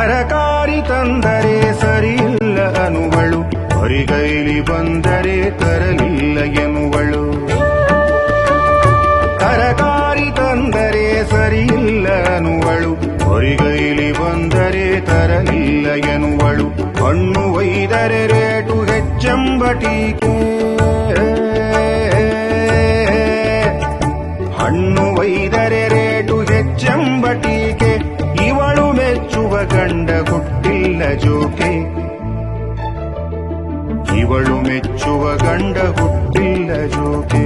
ತರಕಾರಿ ತಂದರೆ ಸರಿಯಿಲ್ಲ ಅನುವಳು, ಹೊರಿಗೈಲಿ ಬಂದರೆ ತರಲಿಲ್ಲ ಎನ್ನುವಳು. ತರಕಾರಿ ತಂದರೆ ಸರಿಯಿಲ್ಲ ಅನುವಳು, ಹೊರಿಗೈಲಿ ಬಂದರೆ ತರಲಿಲ್ಲ ಎನ್ನುವಳು. ಹಣ್ಣು ಒಯ್ದರೆ ರೇಟು ಹೆಚ್ಚೆಂಬ ಟೀಕೆ, ಹಣ್ಣು ಒಯ್ದರೆ ರೇಟು ಹೆಚ್ಚೆಂಬ ಟೀಕೆ. ಇವಳು ಮೆಚ್ಚುವ ಗಂಡ ಹುಟ್ಟಿಲ್ಲ ಜೋಕೆ, ಇವಳು ಮೆಚ್ಚುವ ಗಂಡ ಹುಟ್ಟಿಲ್ಲ ಜೋಕೆ.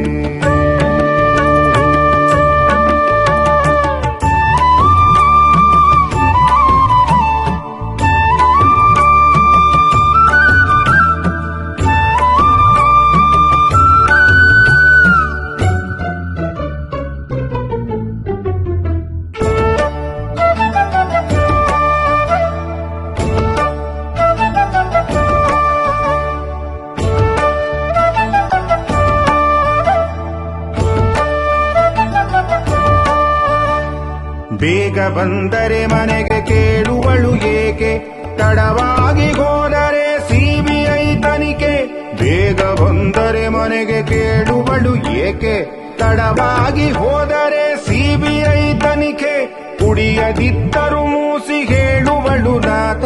ಬೇಗ ಬಂದರೆ ಮನೆಗೆ ಕೇಳುವಳು ಏಕೆ, ತಡವಾಗಿ ಹೋದರೆ ಸಿಬಿಐ ತನಿಖೆ. ಬೇಗ ಬಂದರೆ ಮನೆಗೆ ಕೇಳುವಳು ಏಕೆ, ತಡವಾಗಿ ಹೋದರೆ ಸಿಬಿಐ ತನಿಖೆ. ಕುಡಿಯದಿದ್ದರೂ ಮೂಸಿ ಹೇಳುವಳು ನಾಥ,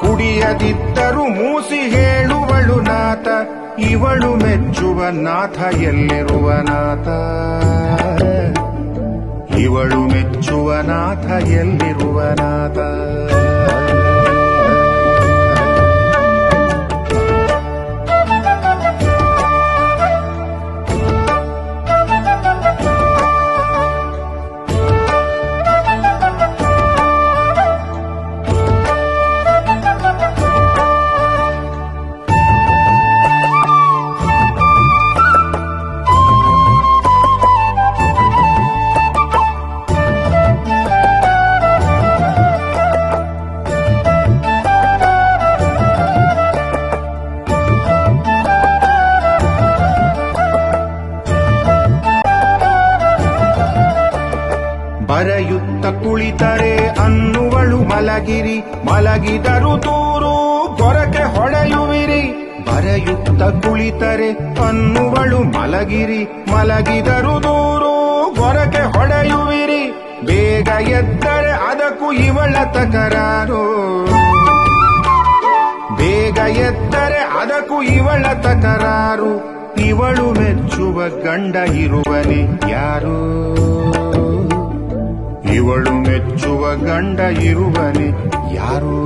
ಕುಡಿಯದಿದ್ದರೂ ಮೂಸಿ ಹೇಳುವಳು ನಾಥ. ಇವಳು ಮೆಚ್ಚುವ ನಾಥ ಎಲ್ಲಿರುವ ನಾಥ, ಇವಳು ಮೆಚ್ಚುವ ನಾಥ ಎಲ್ಲಿರುವ ನಾಥ. ಬರೆಯುತ್ತ ಕುಳಿತರೆ ಅನ್ನುವಳು ಮಲಗಿರಿ, ಮಲಗಿದರು ದೂರು ಗೊರಕೆ ಹೊಡೆಯುವಿರಿ. ಬರೆಯುತ್ತ ಕುಳಿತರೆ ಅನ್ನುವಳು ಮಲಗಿರಿ, ಮಲಗಿದರು ದೂರು ಗೊರಕೆ ಹೊಡೆಯುವಿರಿ. ಬೇಗ ಎದ್ದರೆ ಅದಕ್ಕೂ ಇವಳ ತಕರಾರು, ಬೇಗ ಎದ್ದರೆ ಅದಕ್ಕೂ ಇವಳ ತಕರಾರು. ಇವಳು ಮೆಚ್ಚುವ ಗಂಡ ಇರುವನೆ ಯಾರು, ಇವಳು ಮೆಚ್ಚುವ ಗಂಡ ಇರುವನೆ ಯಾರು.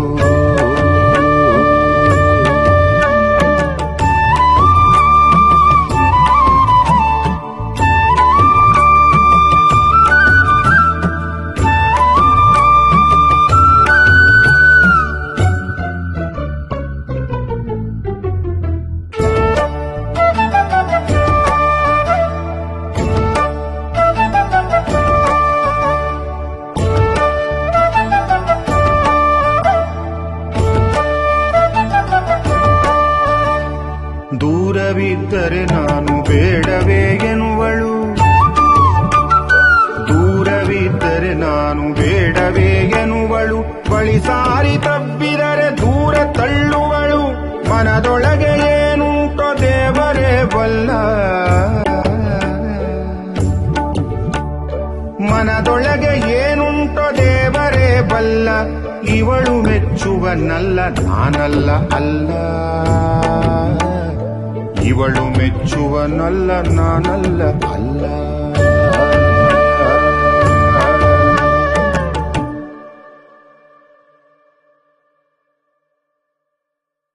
ದೂರವಿದ್ದರೆ ನಾನು ಬೇಡವೇ ಎನ್ನುವಳು, ದೂರವಿದ್ದರೆ ನಾನು ಬೇಡವೇ ಎನ್ನುವಳು. ಬಳಿ ಸಾರಿ ತಬ್ಬಿದರೆ ದೂರ ತಳ್ಳುವಳು. ಮನದೊಳಗೆ ಏನುಂಟೋ ದೇವರೇ ಬಲ್ಲ, ಮನದೊಳಗೆ ಏನುಂಟೋ ದೇವರೇ ಬಲ್ಲ. ಇವಳು ಮೆಚ್ಚುವನಲ್ಲ ನಾನಲ್ಲ ಅಲ್ಲ, ಇವಳು ಮೆಚ್ಚುವನಲ್ಲ ನಾನಲ್ಲ ಅಲ್ಲ.